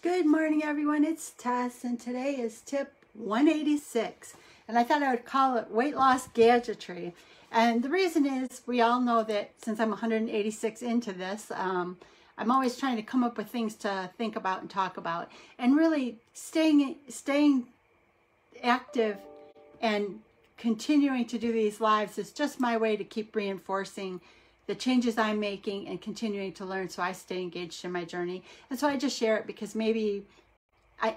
Good morning, everyone. It's Tess, and today is tip 186. And I thought I would call it weight loss gadgetry. And the reason is we all know that since I'm 186 into this, I'm always trying to come up with things to think about and talk about. And really staying active and continuing to do these lives is just my way to keep reinforcing the changes I'm making and continuing to learn, so I stay engaged in my journey. And so I just share it because maybe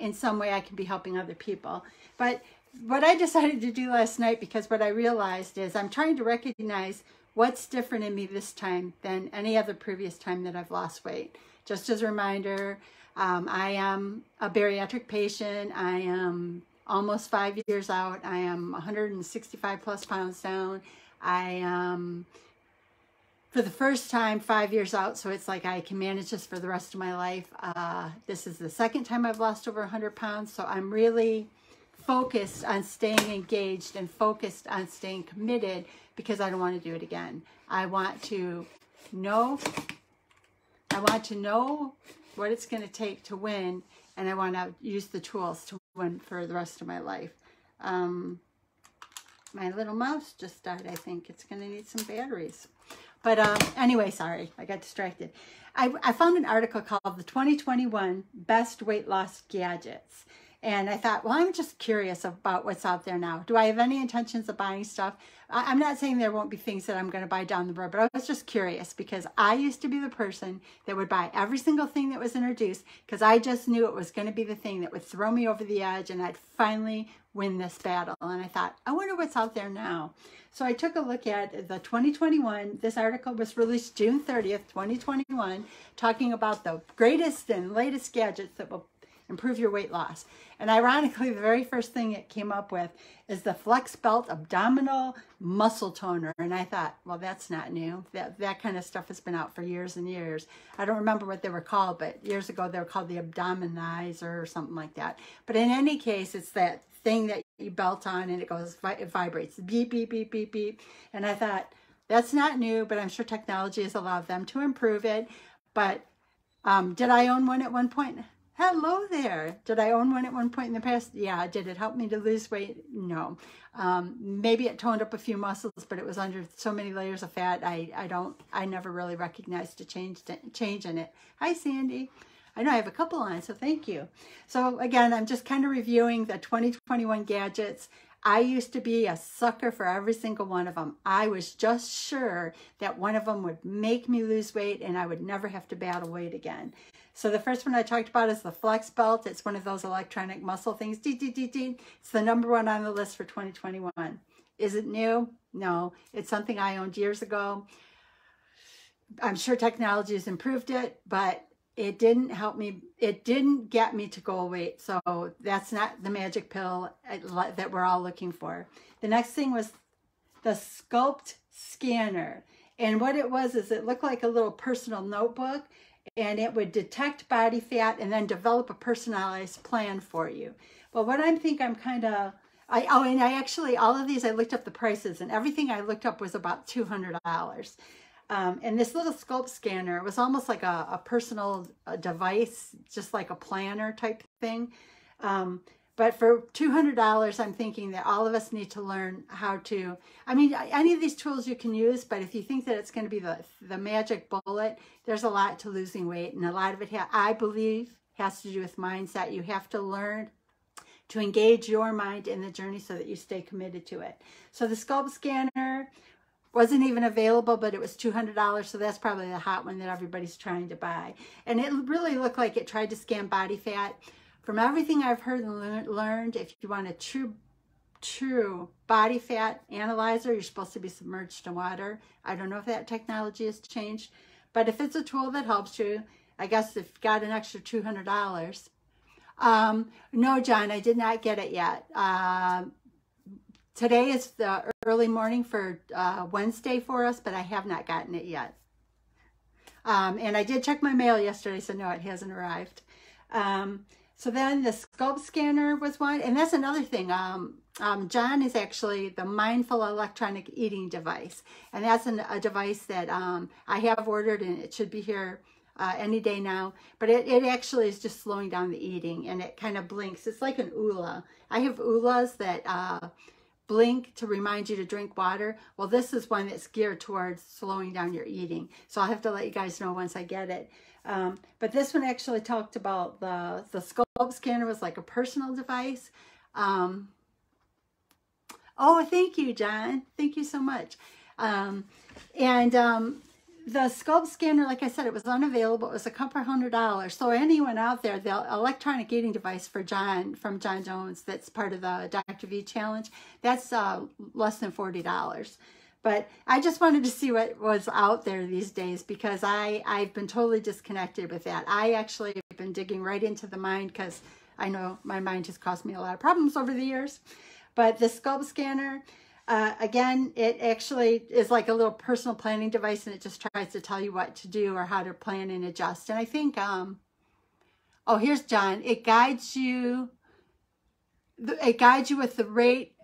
in some way I can be helping other people. But what I decided to do last night, because what I realized is I'm trying to recognize what's different in me this time than any other previous time that I've lost weight. Just as a reminder, I am a bariatric patient. I am almost 5 years out. I am 165 plus pounds down. I am, for the first time, 5 years out, so it's like I can manage this for the rest of my life. This is the second time I've lost over 100 pounds, so I'm really focused on staying engaged and focused on staying committed because I don't want to do it again. I want to know what it's going to take to win, and I want to use the tools to win for the rest of my life. My little mouse just died. I think it's going to need some batteries. But anyway, sorry, I got distracted. I found an article called the 2021 Best Weight Loss Gadgets. And I thought, well, I'm just curious about what's out there now. Do I have any intentions of buying stuff? I'm not saying there won't be things that I'm going to buy down the road, but I was just curious because I used to be the person that would buy every single thing that was introduced because I just knew it was going to be the thing that would throw me over the edge and I'd finally win this battle. And I thought, I wonder what's out there now. So I took a look at the 2021, this article was released June 30th, 2021, talking about the greatest and latest gadgets that will improve your weight loss. And ironically, the very first thing it came up with is the Flex Belt Abdominal Muscle Toner. And I thought, well, that's not new. That kind of stuff has been out for years and years. I don't remember what they were called, but years ago they were called the Abdominizer or something like that. But in any case, it's that thing that you belt on and it goes, it vibrates, beep, beep, beep, beep, beep. And I thought, that's not new, but I'm sure technology has allowed them to improve it. But did I own one at one point? Hello there. Did I own one at one point in the past? Yeah. Did it help me to lose weight? No. Maybe it toned up a few muscles, but it was under so many layers of fat. I never really recognized a change in it. Hi, Sandy. I know I have a couple on, so thank you. So again, I'm just kind of reviewing the 2021 gadgets. I used to be a sucker for every single one of them. I was just sure that one of them would make me lose weight and I would never have to battle weight again. So the first one I talked about is the Flex Belt. It's one of those electronic muscle things. It's the #1 on the list for 2021. Is it new? No, it's something I owned years ago. I'm sure technology has improved it, but it didn't help me. It didn't get me to goal weight. So that's not the magic pill that we're all looking for. The next thing was the Sculpt Scanner. And what it was is it looked like a little personal notebook, and it would detect body fat and then develop a personalized plan for you. Well, what I think I'm kind of, and I actually, all of these, I looked up the prices, and everything I looked up was about $200. And this little Sculpt Scanner was almost like a personal device, just like a planner type thing. But for $200, I'm thinking that all of us need to learn how to, I mean, any of these tools you can use, but if you think that it's going to be the magic bullet, there's a lot to losing weight. And a lot of it, I believe, has to do with mindset. You have to learn to engage your mind in the journey so that you stay committed to it. So the Sculpt Scanner wasn't even available, but it was $200, so that's probably the hot one that everybody's trying to buy. And it really looked like it tried to scan body fat. From everything I've heard and learned, if you want a true body fat analyzer, you're supposed to be submerged in water. I don't know if that technology has changed, but if it's a tool that helps you, I guess if you got an extra $200. No, John, I did not get it yet. Today is the early morning for Wednesday for us, but I have not gotten it yet. And I did check my mail yesterday, so no, it hasn't arrived. So then the Sculpt Scanner was one, and that's another thing. John is actually the Mindful Electronic Eating device, and that's a device that I have ordered, and it should be here any day now. But it actually is just slowing down the eating, and it kind of blinks. It's like an ULA. I have ULAs that blink to remind you to drink water. Well, this is one that's geared towards slowing down your eating. So I'll have to let you guys know once I get it. But this one actually talked about the scope scanner was like a personal device. Oh, thank you, John. Thank you so much. The scope scanner, like I said, it was unavailable. It was a couple $100. So anyone out there, the electronic eating device for John, from John Jones, that's part of the Dr. V challenge, that's less than $40. But I just wanted to see what was out there these days, because I've been totally disconnected with that. I actually have been digging right into the mind, because I know my mind has caused me a lot of problems over the years. But the scope scanner, again, it actually is like a little personal planning device, and it just tries to tell you what to do or how to plan and adjust. And I think, oh, here's John. It guides you with the rate,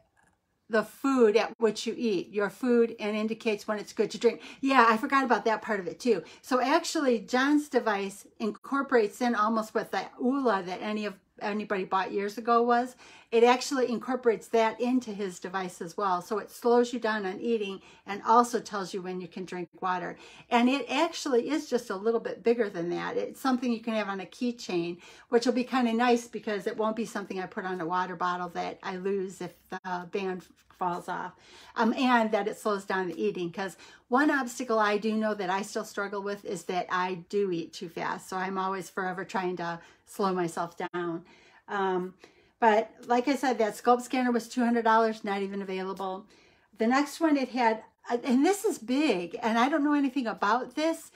the food at which you eat, your food, and indicates when it's good to drink. Yeah, I forgot about that part of it too. So actually, John's device incorporates in almost what the ULA that anybody bought years ago was. It actually incorporates that into his device as well. So it slows you down on eating and also tells you when you can drink water. And it actually is just a little bit bigger than that. It's something you can have on a keychain, which will be kind of nice, because it won't be something I put on a water bottle that I lose if the band falls off. And that it slows down the eating, because one obstacle I do know that I still struggle with is that I do eat too fast. So I'm always forever trying to slow myself down. But like I said, that scope scanner was $200, not even available. The next one, it had, and this is big, and I don't know anything about this.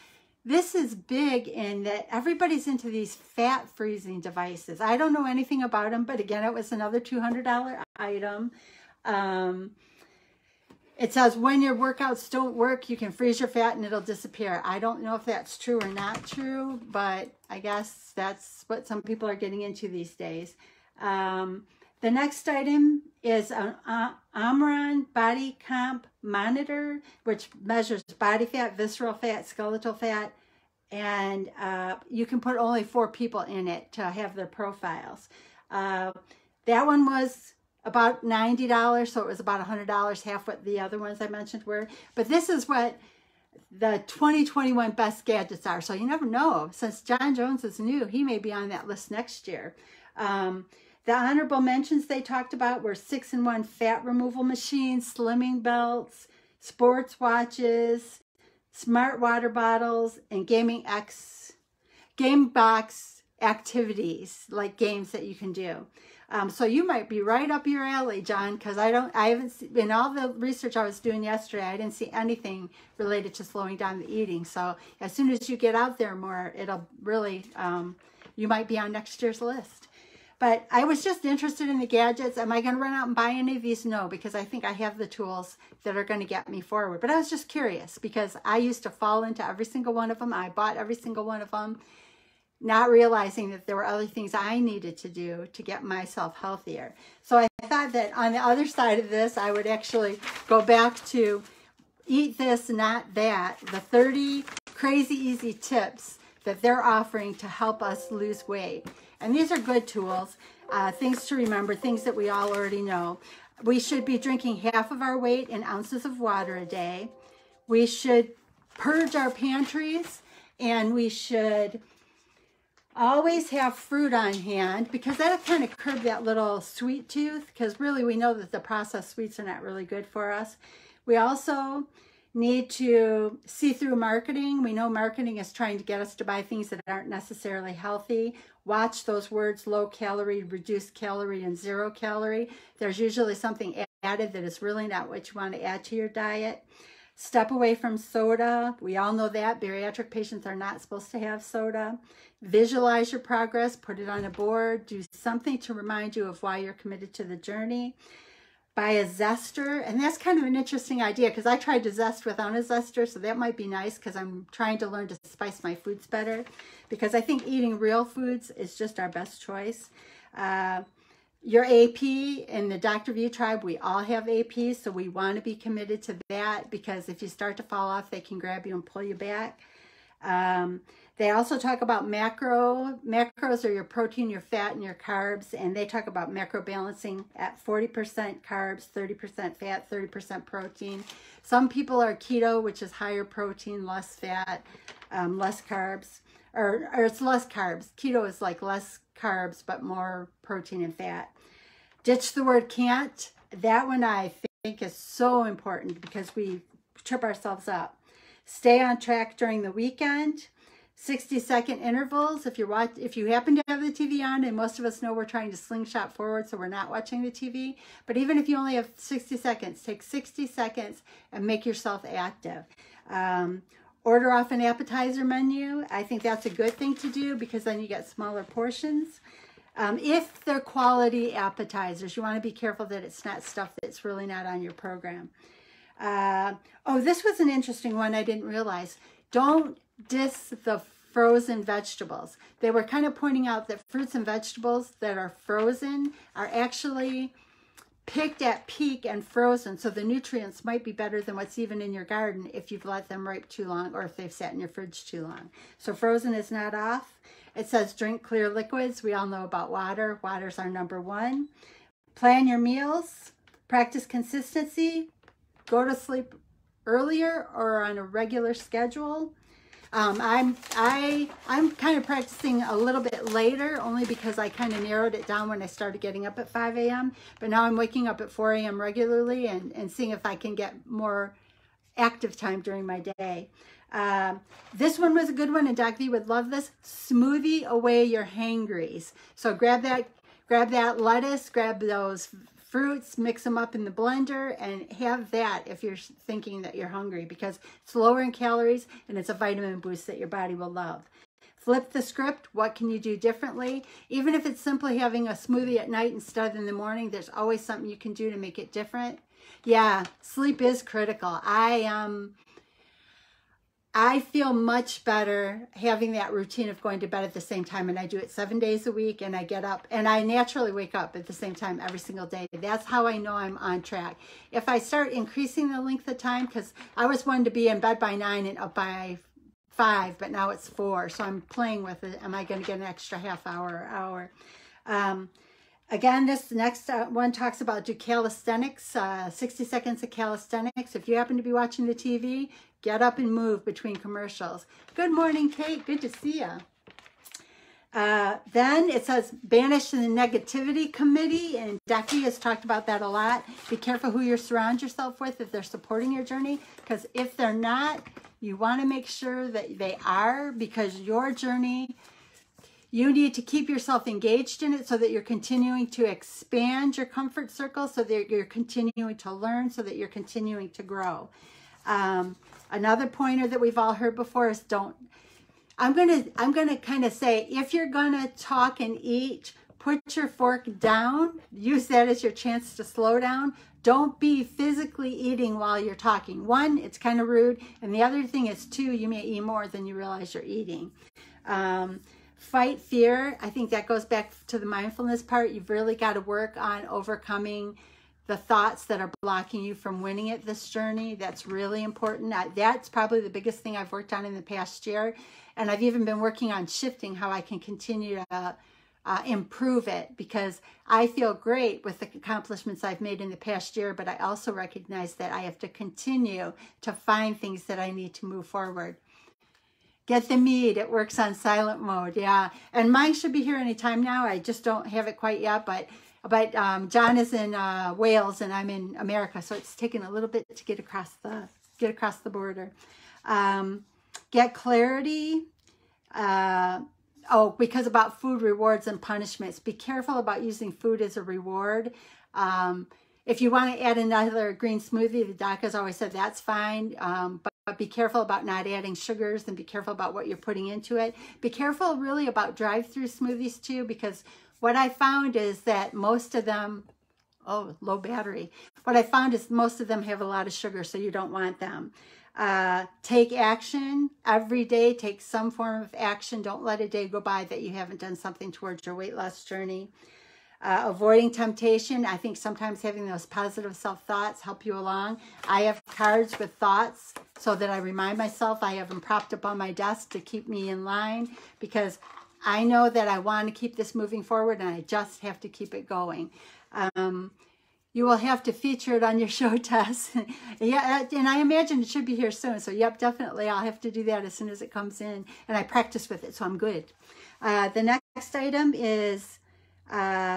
This is big in that everybody's into these fat freezing devices. I don't know anything about them, but again, it was another $200 item. It says when your workouts don't work, you can freeze your fat and it'll disappear. I don't know if that's true or not true, but I guess that's what some people are getting into these days. The next item is an Omron Body Comp Monitor, which measures body fat, visceral fat, skeletal fat, and you can put only 4 people in it to have their profiles. That one was about $90, so it was about $100, half what the other ones I mentioned were. But this is what the 2021 best gadgets are. So you never know. Since John Jones is new, he may be on that list next year. The honorable mentions they talked about were 6-in-1 fat removal machines, slimming belts, sports watches, smart water bottles, and game box activities, like games that you can do. So you might be right up your alley, John, because I haven't seen, in all the research I was doing yesterday, I didn't see anything related to slowing down the eating. So as soon as you get out there more, it'll really, you might be on next year's list. But I was just interested in the gadgets. Am I going to run out and buy any of these? No, because I think I have the tools that are going to get me forward. But I was just curious, because I used to fall into every single one of them. I bought every single one of them, not realizing that there were other things I needed to do to get myself healthier. So I thought that on the other side of this, I would actually go back to eat this, not that, the 30 crazy easy tips that they're offering to help us lose weight. And these are good tools, things to remember, things that we all already know. We should be drinking half of our weight in ounces of water a day. We should purge our pantries, and we should always have fruit on hand, because that'll kind of curb that little sweet tooth, because really we know that the processed sweets are not really good for us. We also need to see through marketing. We know marketing is trying to get us to buy things that aren't necessarily healthy. Watch those words, low calorie, reduced calorie, and 0 calorie. There's usually something added that is really not what you want to add to your diet. Step away from soda. We all know that. Bariatric patients are not supposed to have soda. Visualize your progress. Put it on a board. Do something to remind you of why you're committed to the journey. Buy a zester. And that's kind of an interesting idea, because I tried to zest without a zester, so that might be nice, because I'm trying to learn to spice my foods better, because I think eating real foods is just our best choice. Your AP in the Dr. V tribe, we all have AP, so we want to be committed to that, because if you start to fall off, they can grab you and pull you back. They also talk about macros are your protein, your fat, and your carbs. And they talk about macro balancing at 40% carbs, 30% fat, 30% protein. Some people are keto, which is higher protein, less fat, less carbs. Or it's less carbs. Keto is like less carbs, but more protein and fat. Ditch the word can't. That one I think is so important because we trip ourselves up. Stay on track during the weekend. 60-second intervals. If you happen to have the TV on, and most of us know we're trying to slingshot forward, so we're not watching the TV. But even if you only have 60 seconds, take 60 seconds and make yourself active. Order off an appetizer menu. I think that's a good thing to do because then you get smaller portions. If they're quality appetizers, you want to be careful that it's not stuff that's really not on your program. Oh, this was an interesting one I didn't realize. Don't diss the frozen vegetables. They were kind of pointing out that fruits and vegetables that are frozen are actually picked at peak and frozen, so the nutrients might be better than what's even in your garden if you've let them ripe too long or if they've sat in your fridge too long. So frozen is not off. It says drink clear liquids. We all know about water. Water's our number one. Plan your meals. Practice consistency. Go to sleep earlier or on a regular schedule. I'm kind of practicing a little bit later only because I kind of narrowed it down when I started getting up at 5 a.m. But now I'm waking up at 4 a.m. regularly and seeing if I can get more active time during my day. This one was a good one, and Doc V would love this. Smoothie away your hangries. So grab that lettuce, grab those fruits, mix them up in the blender, and have that if you're thinking that you're hungry because it's lower in calories and it's a vitamin boost that your body will love. Flip the script. What can you do differently? Even if it's simply having a smoothie at night instead of in the morning, there's always something you can do to make it different. Yeah, sleep is critical. I feel much better having that routine of going to bed at the same time, and I do it 7 days a week, and I get up, and I naturally wake up at the same time every single day. That's how I know I'm on track. If I start increasing the length of time, because I was one to be in bed by 9 and up by 5, but now it's 4, so I'm playing with it. Am I going to get an extra half hour or hour? Again, this next one talks about do calisthenics, 60 seconds of calisthenics. If you happen to be watching the TV, get up and move between commercials. Good morning, Kate. Good to see you. Then it says banish the negativity committee, and Ducky has talked about that a lot. Be careful who you surround yourself with if they're supporting your journey, because if they're not, you want to make sure that they are, because your journey, you need to keep yourself engaged in it so that you're continuing to expand your comfort circle, so that you're continuing to learn, so that you're continuing to grow. Another pointer that we've all heard before is I'm gonna kind of say, if you're gonna talk and eat, put your fork down. Use that as your chance to slow down. Don't be physically eating while you're talking. One, it's kind of rude, and the other thing is, two, you may eat more than you realize you're eating. Fight fear. I think that goes back to the mindfulness part. You've really got to work on overcoming the thoughts that are blocking you from winning at this journey. That's really important. That's probably the biggest thing I've worked on in the past year. And I've even been working on shifting how I can continue to improve it, because I feel great with the accomplishments I've made in the past year, but I also recognize that I have to continue to find things that I need to move forward. Get the mead. It works on silent mode. Yeah. And mine should be here anytime now. I just don't have it quite yet, but John is in Wales and I'm in America, so it's taken a little bit to get across the border. Get clarity. Because about food rewards and punishments. Be careful about using food as a reward. If you want to add another green smoothie, the doc has always said that's fine. But be careful about not adding sugars, and be careful about what you're putting into it. Be careful really about drive-through smoothies too, because what I found is that most of them, low battery. What I found is most of them have a lot of sugar, so you don't want them. Take action every day. Take some form of action. Don't let a day go by that you haven't done something towards your weight loss journey. Avoiding temptation. I think sometimes having those positive self-thoughts help you along. I have cards with thoughts so that I remind myself. I have them propped up on my desk to keep me in line, because I know that I want to keep this moving forward, and I just have to keep it going. You will have to feature it on your show, Tess. Yeah, and I imagine it should be here soon. So, yep, definitely. I'll have to do that as soon as it comes in. And I practice with it, so I'm good. The next item is, has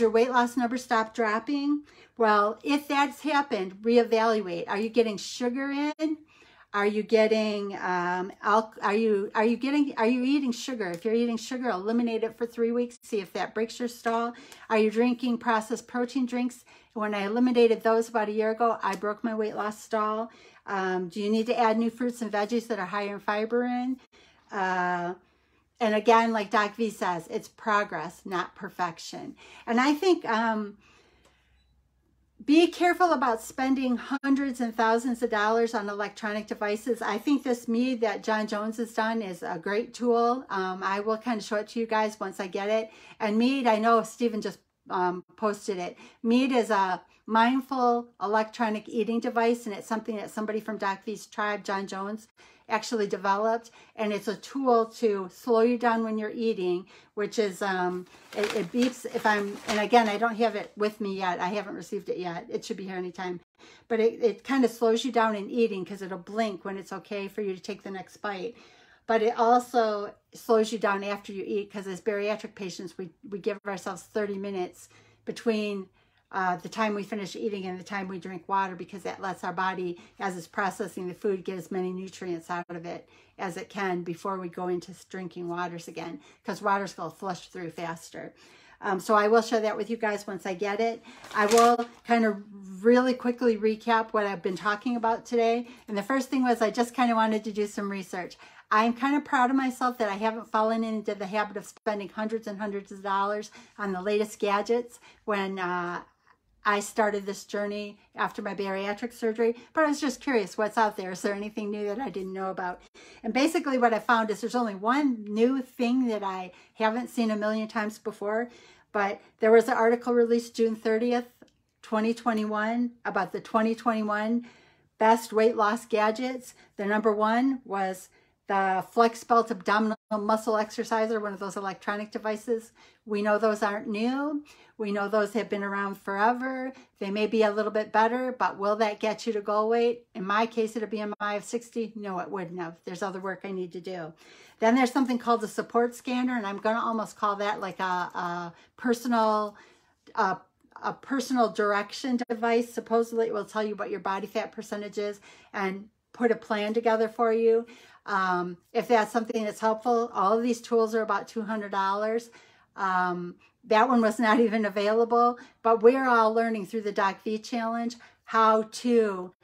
your weight loss number stopped dropping? Well, if that's happened, reevaluate. Are you getting sugar in? Are you getting, are you eating sugar? If you're eating sugar, eliminate it for 3 weeks. See if that breaks your stall. Are you drinking processed protein drinks? When I eliminated those about a year ago, I broke my weight loss stall. Do you need to add new fruits and veggies that are higher in fiber in? And again, like Doc V says, it's progress, not perfection. And I think, be careful about spending hundreds and thousands of dollars on electronic devices. I think this Mead that John Jones has done is a great tool. I will kind of show it to you guys once I get it. And Mead, I know Stephen just posted it. Mead is a mindful electronic eating device, and it's something that somebody from Doc V's tribe, John Jones, actually developed, and it's a tool to slow you down when you're eating, which is it beeps if I'm, and again, I don't have it with me yet. I haven't received it yet. It should be here anytime, but it kind of slows you down in eating, because it'll blink when it's okay for you to take the next bite. But it also slows you down after you eat, because as bariatric patients, we give ourselves 30 minutes between the time we finish eating and the time we drink water, because that lets our body, as it's processing the food, get as many nutrients out of it as it can before we go into drinking waters again, because water's going to flush through faster. So I will share that with you guys once I get it. I will kind of really quickly recap what I've been talking about today. And the first thing was I just kind of wanted to do some research. I'm kind of proud of myself that I haven't fallen into the habit of spending hundreds and hundreds of dollars on the latest gadgets when I started this journey after my bariatric surgery, but I was just curious what's out there. Is there anything new that I didn't know about? And basically what I found is there's only one new thing that I haven't seen a million times before, but there was an article released June 30th, 2021 about the 2021 best weight loss gadgets. The number one was the Flex Belt Abdominal Muscle Exerciser, one of those electronic devices. We know those aren't new. We know those have been around forever. They may be a little bit better, but will that get you to goal weight? In my case, at a BMI of 60, no, it wouldn't have. There's other work I need to do. Then there's something called a support scanner, and I'm going to almost call that like a personal direction device. Supposedly, it will tell you what your body fat percentage is and put a plan together for you. If that's something that's helpful, all of these tools are about $200. That one was not even available, but we're all learning through the Doc V Challenge how to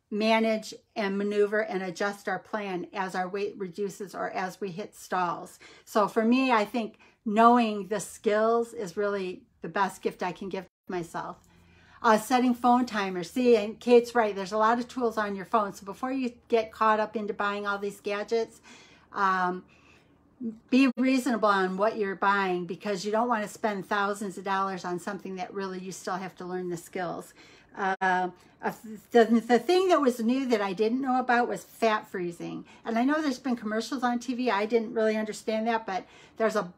manage and maneuver and adjust our plan as our weight reduces or as we hit stalls. So for me, I think knowing the skills is really the best gift I can give myself. Setting phone timers. See, and Kate's right, there's a lot of tools on your phone. So before you get caught up into buying all these gadgets, be reasonable on what you're buying, because you don't want to spend thousands of dollars on something that really you still have to learn the skills. The thing that was new that I didn't know about was fat freezing. And I know there's been commercials on TV. I didn't really understand that, but there's a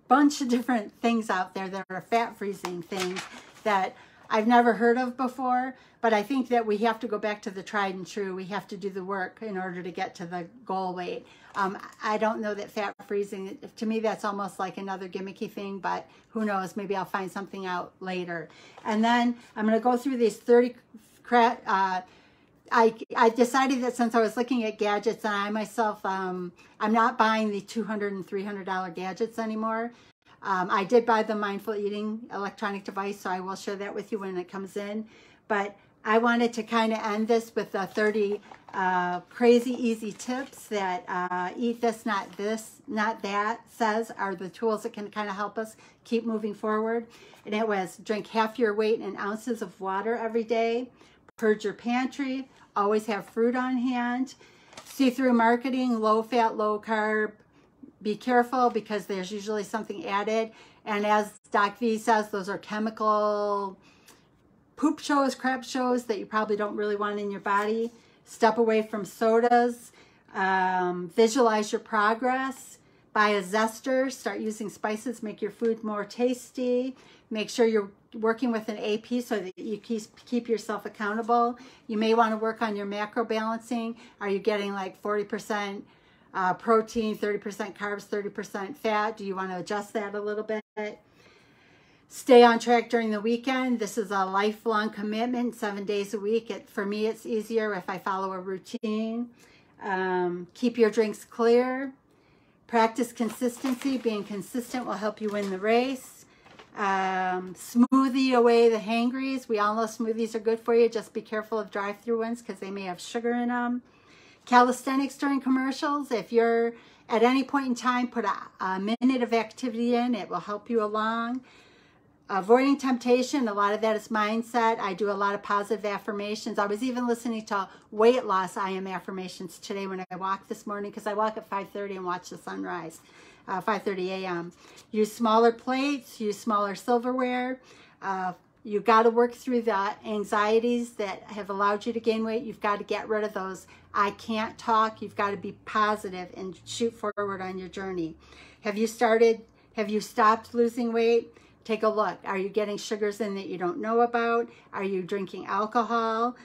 bunch of different things out there that are fat freezing things that I've never heard of before, but I think that we have to go back to the tried and true. We have to do the work in order to get to the goal weight. I don't know that fat freezing, to me, that's almost like another gimmicky thing, but who knows, maybe I'll find something out later. And then I'm going to go through these 30, I decided that since I was looking at gadgets, and I myself, I'm not buying the $200 and $300 gadgets anymore. I did buy the mindful eating electronic device, so I will share that with you when it comes in. But I wanted to kind of end this with the 30 crazy easy tips that eat this, not that says are the tools that can kind of help us keep moving forward. And it was drink half your weight in ounces of water every day, purge your pantry, always have fruit on hand, see through marketing, low fat, low carb, Be careful because there's usually something added. And as Doc V says, those are chemical poop shows, crap shows that you probably don't really want in your body. Step away from sodas. Visualize your progress. Buy a zester. Start using spices. Make your food more tasty. Make sure you're working with an AP so that you keep yourself accountable. You may want to work on your macro balancing. Are you getting like 40% protein, 30% carbs, 30% fat? Do you want to adjust that a little bit? Stay on track during the weekend. This is a lifelong commitment, 7 days a week. For me, it's easier if I follow a routine. Keep your drinks clear. Practice consistency. Being consistent will help you win the race. Smoothie away the hangries. We all know smoothies are good for you. Just be careful of drive-through ones because they may have sugar in them. Calisthenics during commercials. If you're at any point in time, put a minute of activity in. It will help you along. Avoiding temptation. A lot of that is mindset. I do a lot of positive affirmations. I was even listening to weight loss I am affirmations today when I walked this morning because I walk at 5:30 and watch the sunrise. 5:30 a.m. Use smaller plates. Use smaller silverware. You've got to work through the anxieties that have allowed you to gain weight. You've got to get rid of those I can't talk. You've got to be positive and shoot forward on your journey. Have you stopped losing weight? Take a look. Are you getting sugars in that you don't know about? Are you drinking alcohol?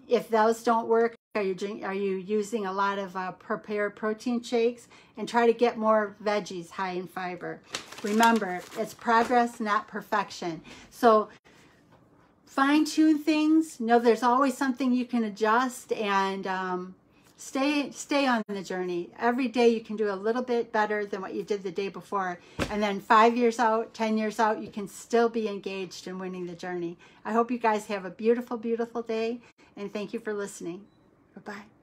If those don't work, are you using a lot of prepared protein shakes? And try to get more veggies high in fiber. Remember, it's progress, not perfection. So fine-tune things. Know there's always something you can adjust, and stay on the journey. Every day you can do a little bit better than what you did the day before. And then 5 years out, 10 years out, you can still be engaged in winning the journey. I hope you guys have a beautiful, beautiful day, and thank you for listening. Bye-bye.